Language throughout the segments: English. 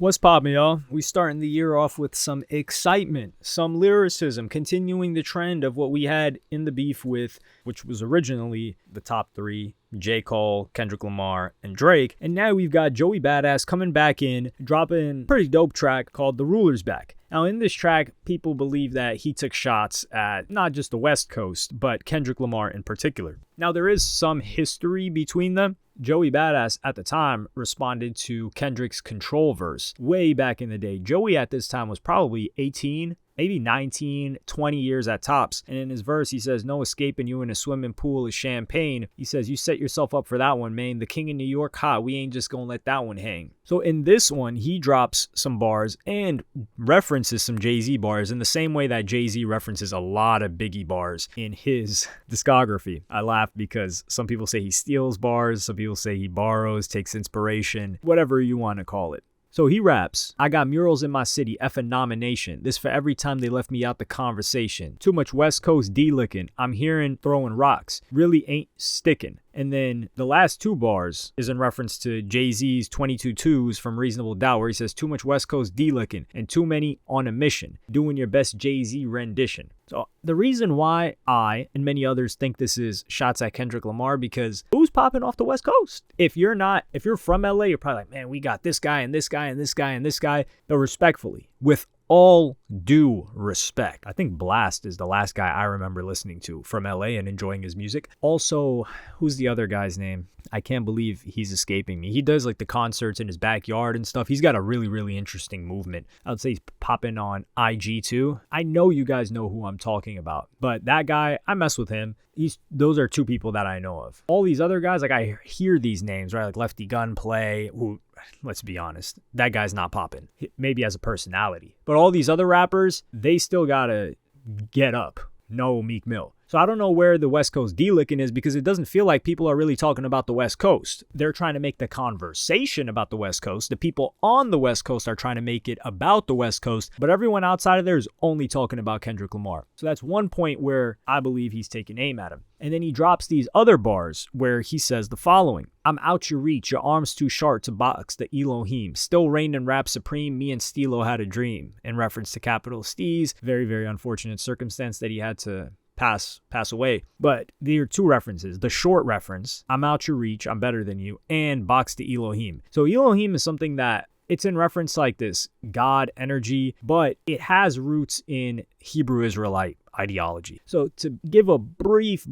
What's poppin', y'all? We starting the year off with some excitement, some lyricism, continuing the trend of what we had in the beef with, which was originally the top three, J. Cole, Kendrick Lamar, and Drake. And now we've got Joey Badass coming back in, dropping a pretty dope track called The Ruler's Back. Now, in this track, people believe that he took shots at not just the West Coast, but Kendrick Lamar in particular. Now, there is some history between them. Joey Badass at the time responded to Kendrick's Control verse way back in the day. Joey at this time was probably 18, maybe 19, 20 years at tops. And in his verse, he says, "No escaping you in a swimming pool of champagne." He says, "You set yourself up for that one, man. The king of New York, hot. We ain't just gonna let that one hang." So in this one, he drops some bars and references some Jay-Z bars in the same way that Jay-Z references a lot of Biggie bars in his discography. I laugh because some people say he steals bars, some people say he borrows, takes inspiration, whatever you want to call it. So he raps, "I got murals in my city, effing nomination. This for every time they left me out the conversation. Too much West Coast D-licking. I'm hearing throwing rocks. Really ain't sticking." And then the last two bars is in reference to Jay-Z's 22 twos from Reasonable Doubt, where he says, "Too much West Coast D-licking and too many on a mission. Doing your best Jay-Z rendition." So the reason why I and many others think this is shots at Kendrick Lamar, because who's popping off the West Coast? If you're from LA, you're probably like, man, we got this guy and this guy and this guy and this guy. But respectfully, with all due respect, I think Blast is the last guy I remember listening to from LA and enjoying his music. Also, who's the other guy's name? I can't believe he's escaping me. He does like the concerts in his backyard and stuff. He's got a really, really interesting movement. I would say he's popping on IG too. I know you guys know who I'm talking about, but that guy, I mess with him. Those are two people that I know of. All these other guys, like I hear these names, right? Like Lefty Gunplay, who, let's be honest, that guy's not popping. Maybe as a personality. But all these other rappers, they still gotta get up. No Meek Mill. So I don't know where the West Coast D-licking is, because it doesn't feel like people are really talking about the West Coast. They're trying to make the conversation about the West Coast. The people on the West Coast are trying to make it about the West Coast, but everyone outside of there is only talking about Kendrick Lamar. So that's one point where I believe he's taking aim at him. And then he drops these other bars where he says the following: "I'm out your reach, your arms too sharp to box the Elohim. Still reigned in rap supreme, me and Stilo had a dream." In reference to Capital Steez, very, very unfortunate circumstance that he had to pass away. But there are two references. The short reference, "I'm out your reach, I'm better than you," and "box the Elohim." So Elohim is something that it's in reference like this God energy, but it has roots in Hebrew Israelite ideology. So to give a brief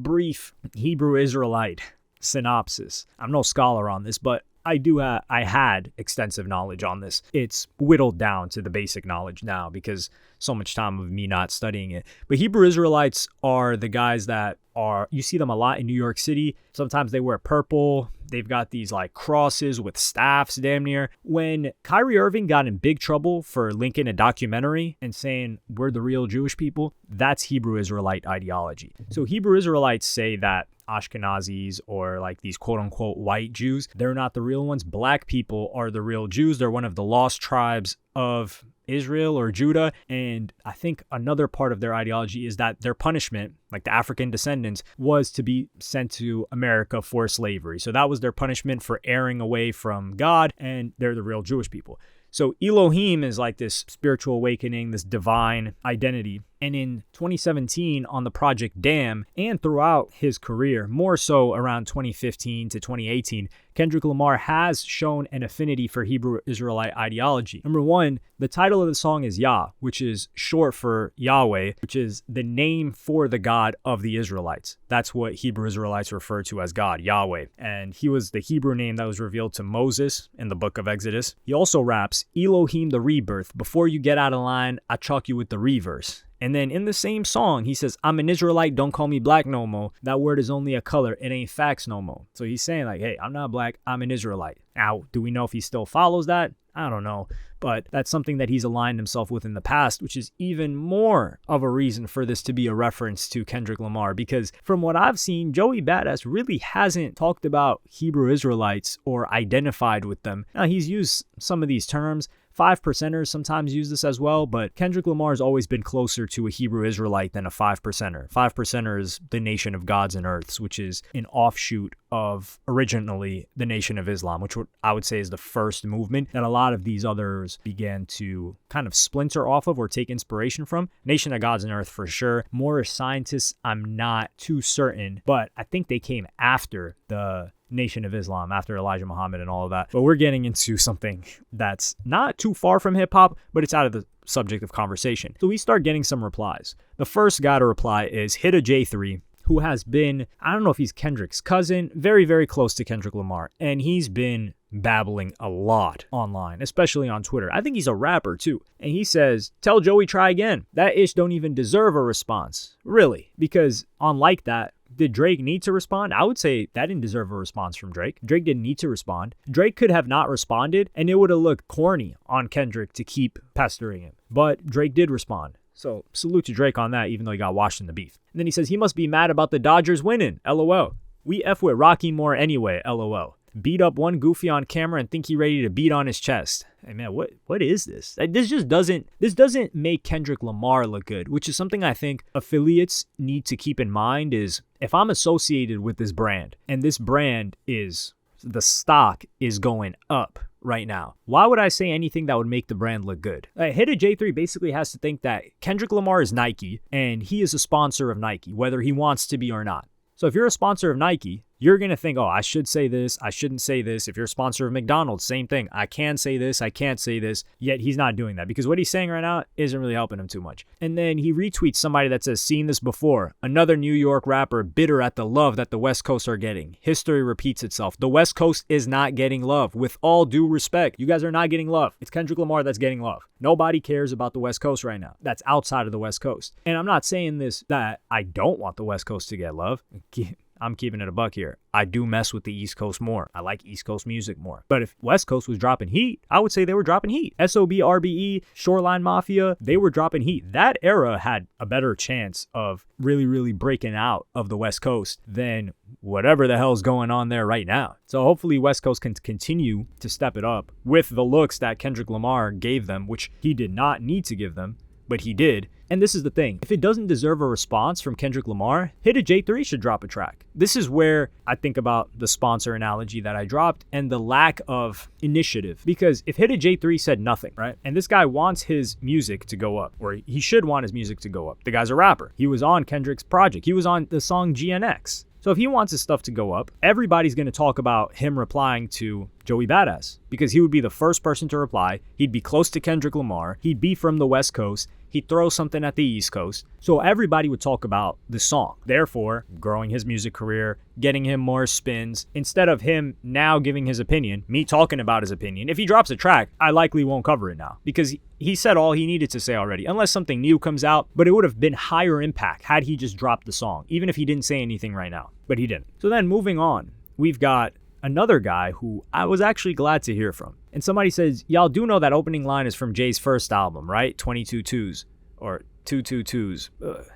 Hebrew Israelite synopsis, I'm no scholar on this, but I had extensive knowledge on this. It's whittled down to the basic knowledge now because so much time of me not studying it. But Hebrew Israelites are the guys that you see them a lot in New York City. Sometimes they wear purple. They've got these like crosses with staffs damn near. When Kyrie Irving got in big trouble for linking a documentary and saying we're the real Jewish people, that's Hebrew Israelite ideology. So Hebrew Israelites say that Ashkenazis or like these quote unquote white Jews, they're not the real ones. Black people are the real Jews. They're one of the lost tribes of Israel or Judah. And I think another part of their ideology is that their punishment, like the African descendants, was to be sent to America for slavery. So that was their punishment for erring away from God, and they're the real Jewish people. So Elohim is like this spiritual awakening, this divine identity. And in 2017 on the Project Damn, and throughout his career, more so around 2015 to 2018, Kendrick Lamar has shown an affinity for Hebrew Israelite ideology. Number one, the title of the song is Yah, which is short for Yahweh, which is the name for the God of the Israelites. That's what Hebrew Israelites refer to as God, Yahweh. And he was the Hebrew name that was revealed to Moses in the book of Exodus. He also raps, "Elohim the rebirth. Before you get out of line, I chalk you with the reverse." And then in the same song, he says, "I'm an Israelite, don't call me black no more. That word is only a color, it ain't facts no more." So he's saying like, hey, I'm not black, I'm an Israelite. Now, do we know if he still follows that? I don't know. But that's something that he's aligned himself with in the past, which is even more of a reason for this to be a reference to Kendrick Lamar. Because from what I've seen, Joey Badass really hasn't talked about Hebrew Israelites or identified with them. Now, he's used some of these terms. 5%ers sometimes use this as well, but Kendrick Lamar has always been closer to a Hebrew Israelite than a 5%er. 5%er is the Nation of Gods and Earths, which is an offshoot of originally the Nation of Islam, which I would say is the first movement that a lot of these others began to kind of splinter off of or take inspiration from. Nation of Gods and Earth for sure. Moorish Scientists, I'm not too certain, but I think they came after the Nation of Islam, after Elijah Muhammad and all of that. But we're getting into something that's not too far from hip hop, but it's out of the subject of conversation. So we start getting some replies. The first guy to reply is Hitta J3, who has been, I don't know if he's Kendrick's cousin, very, very close to Kendrick Lamar. And he's been babbling a lot online, especially on Twitter. I think he's a rapper too. And he says, tell Joey try again. That ish don't even deserve a response. Really? Because unlike that, did Drake need to respond? I would say that didn't deserve a response from Drake. Drake didn't need to respond. Drake could have not responded, and it would have looked corny on Kendrick to keep pestering him. But Drake did respond. So salute to Drake on that, even though he got washed in the beef. And then he says he must be mad about the Dodgers winning. LOL. We F with Rocky Moore anyway. LOL. Beat up one goofy on camera and think he ready to beat on his chest. Hey man, what is this? This doesn't make Kendrick Lamar look good, which is something I think affiliates need to keep in mind. Is if I'm associated with this brand and this brand is, the stock is going up right now, why would I say anything that would make the brand look good? Hitta J3 basically has to think that Kendrick Lamar is Nike and he is a sponsor of Nike, whether he wants to be or not. So if you're a sponsor of Nike, you're going to think, oh, I should say this, I shouldn't say this. If you're a sponsor of McDonald's, same thing. I can say this, I can't say this. Yet he's not doing that because what he's saying right now isn't really helping him too much. And then he retweets somebody that says, seen this before. Another New York rapper bitter at the love that the West Coast are getting. History repeats itself. The West Coast is not getting love. With all due respect, you guys are not getting love. It's Kendrick Lamar that's getting love. Nobody cares about the West Coast right now. That's outside of the West Coast. And I'm not saying this that I don't want the West Coast to get love. I'm keeping it a buck here. I do mess with the East Coast more. I like East Coast music more. But if West Coast was dropping heat, I would say they were dropping heat. SOB, RBE, Shoreline Mafia, they were dropping heat. That era had a better chance of really, really breaking out of the West Coast than whatever the hell's going on there right now. So hopefully West Coast can continue to step it up with the looks that Kendrick Lamar gave them, which he did not need to give them, but he did. And this is the thing. If it doesn't deserve a response from Kendrick Lamar, Hitta J3 should drop a track. This is where I think about the sponsor analogy that I dropped and the lack of initiative. Because if Hitta J3 said nothing, right? And this guy wants his music to go up, or he should want his music to go up. The guy's a rapper. He was on Kendrick's project. He was on the song GNX. So if he wants his stuff to go up, everybody's going to talk about him replying to Joey Badass because he would be the first person to reply. He'd be close to Kendrick Lamar. He'd be from the West Coast. He'd throw something at the East Coast. So everybody would talk about the song. Therefore, growing his music career, getting him more spins. Instead of him now giving his opinion, me talking about his opinion. If he drops a track, I likely won't cover it now because he said all he needed to say already, unless something new comes out. But it would have been higher impact had he just dropped the song, even if he didn't say anything right now. But he didn't. So then moving on, we've got another guy who I was actually glad to hear from. And somebody says, y'all do know that opening line is from Jay's first album, right? 22 twos or 222s,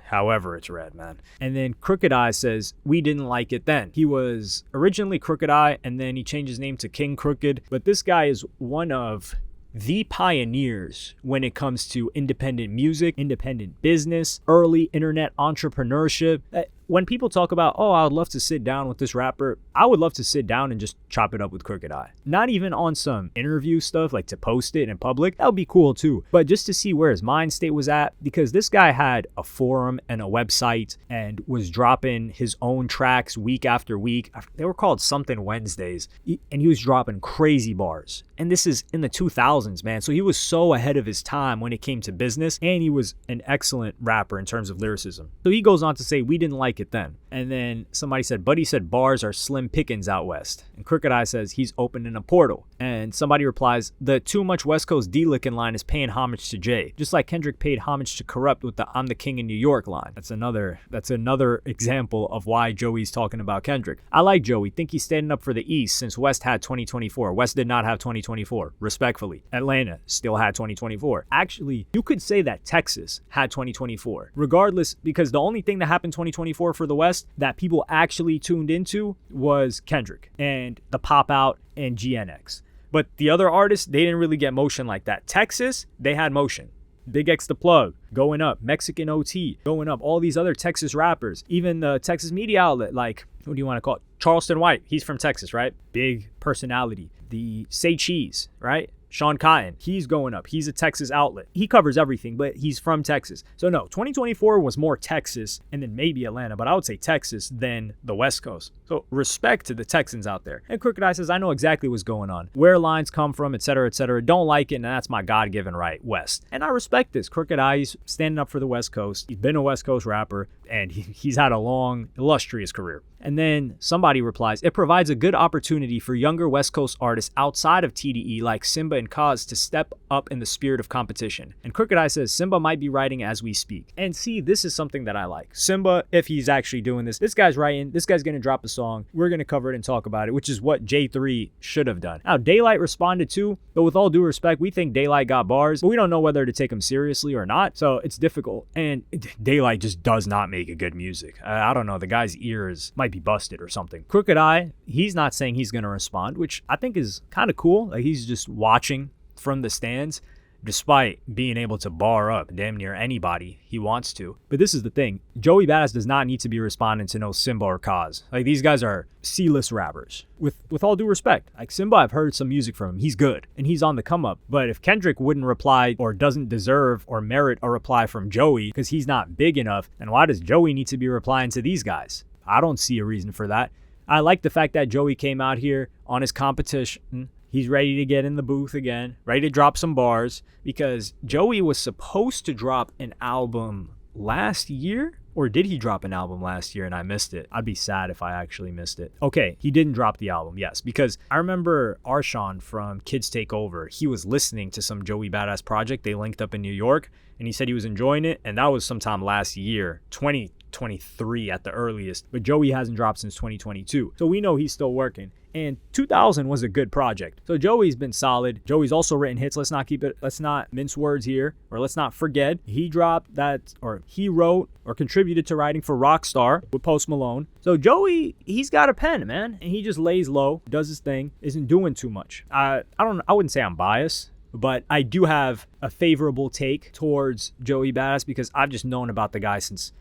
however it's read, man. And then Crooked Eye says, we didn't like it then. He was originally Crooked Eye and then he changed his name to King Crooked. But this guy is one of the pioneers when it comes to independent music, independent business, early internet entrepreneurship. When people talk about, oh, I would love to sit down with this rapper, I would love to sit down and just chop it up with Crooked Eye. Not even on some interview stuff, like to post it in public. That would be cool too. But just to see where his mind state was at, because this guy had a forum and a website and was dropping his own tracks week after week. They were called Something Wednesdays. And he was dropping crazy bars. And this is in the 2000s, man. So he was so ahead of his time when it came to business. And he was an excellent rapper in terms of lyricism. So he goes on to say, we didn't like it then. And then somebody said, Buddy said bars are slim pickings out west. And Crooked Eye says he's opening a portal. And somebody replies, the too much West Coast D-licking line is paying homage to Jay. Just like Kendrick paid homage to Corrupt with the I'm the King in New York line. That's another example of why Joey's talking about Kendrick. I like Joey. Think he's standing up for the East since West had 2024. West did not have 2024, respectfully. Atlanta still had 2024. Actually, you could say that Texas had 2024. Regardless, because the only thing that happened 2024 for the West that people actually tuned into was Kendrick and the Pop Out and GNX. But the other artists, they didn't really get motion like that. Texas, they had motion. Big X the Plug going up, Mexican OT going up, all these other Texas rappers, even the Texas media outlet, like, what do you want to call it? Charleston White, he's from Texas, right? Big personality. The Say Cheese, right? Sean Cotton, he's going up. He's a Texas outlet. He covers everything, but he's from Texas. So no, 2024 was more Texas and then maybe Atlanta, but I would say Texas than the West Coast. So respect to the Texans out there. And Crooked Eye says, I know exactly what's going on, where lines come from, etc., etc. Don't like it, and that's my God-given right, West. And I respect this. Crooked Eye's standing up for the West Coast. He's been a West Coast rapper, and he's had a long, illustrious career. And then somebody replies, it provides a good opportunity for younger West Coast artists outside of TDE like Simba and Cause to step up in the spirit of competition. And Crooked Eye says Simba might be writing as we speak. And see, this is something that I like. Simba, if he's actually doing this guy's writing, this guy's going to drop a song. We're going to cover it and talk about it, which is what J3 should have done. Now, Daylight responded too, but with all due respect, we think Daylight got bars, but we don't know whether to take him seriously or not. So it's difficult. And Daylight just does not make a good music. I don't know. The guy's ears might be busted or something. Crooked Eye, he's not saying he's going to respond, which I think is kind of cool. Like, he's just watching from the stands, despite being able to bar up damn near anybody he wants to. But this is the thing. Joey Badass does not need to be responding to no Simba or Cause. Like, these guys are C-list rappers. With all due respect, like Simba, I've heard some music from him. He's good and he's on the come up. But if Kendrick wouldn't reply or doesn't deserve or merit a reply from Joey because he's not big enough, then why does Joey need to be replying to these guys? I don't see a reason for that. I like the fact that Joey came out here on his competition. He's ready to get in the booth again, ready to drop some bars, because Joey was supposed to drop an album last year. Or did he drop an album last year and I missed it? I'd be sad if I actually missed it. Okay, he didn't drop the album, yes, because I remember Arshawn from Kids Take Over. He was listening to some Joey Badass project. They linked up in New York, and he said he was enjoying it, and that was sometime last year, 2023 at the earliest. But Joey hasn't dropped since 2022, so we know he's still working. And 2000 was a good project. So Joey's been solid. Joey's also written hits. Let's not mince words here, or let's not forget. He dropped that, or he wrote or contributed to writing for Rockstar with Post Malone. So Joey, he's got a pen, man. And he just lays low, does his thing, isn't doing too much. I wouldn't say I'm biased, but I do have a favorable take towards Joey Badass because I've just known about the guy since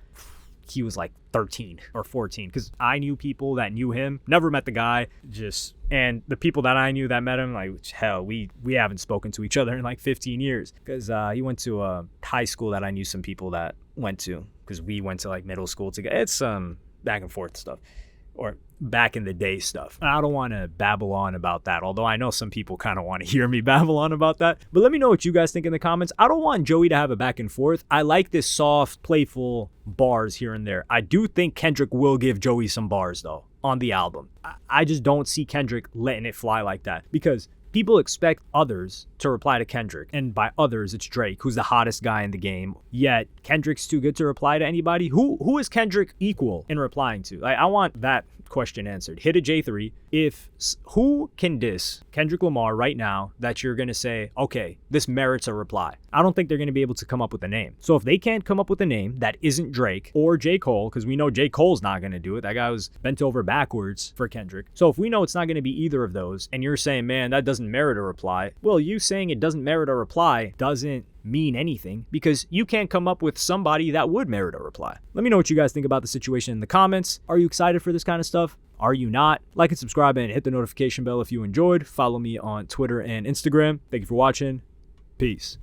he was like 13 or 14, because I knew people that knew him, never met the guy, and the people that I knew that met him, like, hell, we haven't spoken to each other in like 15 years, because he went to a high school that I knew some people that went to, because we went to like middle school together. It's back and forth stuff, or back in the day stuff. I don't want to babble on about that, although I know some people kind of want to hear me babble on about that. But let me know what you guys think in the comments. I don't want Joey to have a back and forth. I like this soft, playful bars here and there. I do think Kendrick will give Joey some bars, though, on the album. I just don't see Kendrick letting it fly like that, because people expect others to reply to Kendrick. And by others, it's Drake, who's the hottest guy in the game. Yet Kendrick's too good to reply to anybody. Who is Kendrick equal in replying to? Like, I want that question answered. Hitta J3. Who can diss Kendrick Lamar right now that you're going to say, okay, this merits a reply? I don't think they're going to be able to come up with a name. So if they can't come up with a name that isn't Drake or J. Cole, because we know J. Cole's not going to do it. That guy was bent over backwards for Kendrick. So if we know it's not going to be either of those, and you're saying, man, that doesn't merit a reply, well, you saying it doesn't merit a reply doesn't mean anything, because you can't come up with somebody that would merit a reply. Let me know what you guys think about the situation in the comments. Are you excited for this kind of stuff? Are you not? Like and subscribe and hit the notification bell if you enjoyed. Follow me on Twitter and Instagram. Thank you for watching. Peace.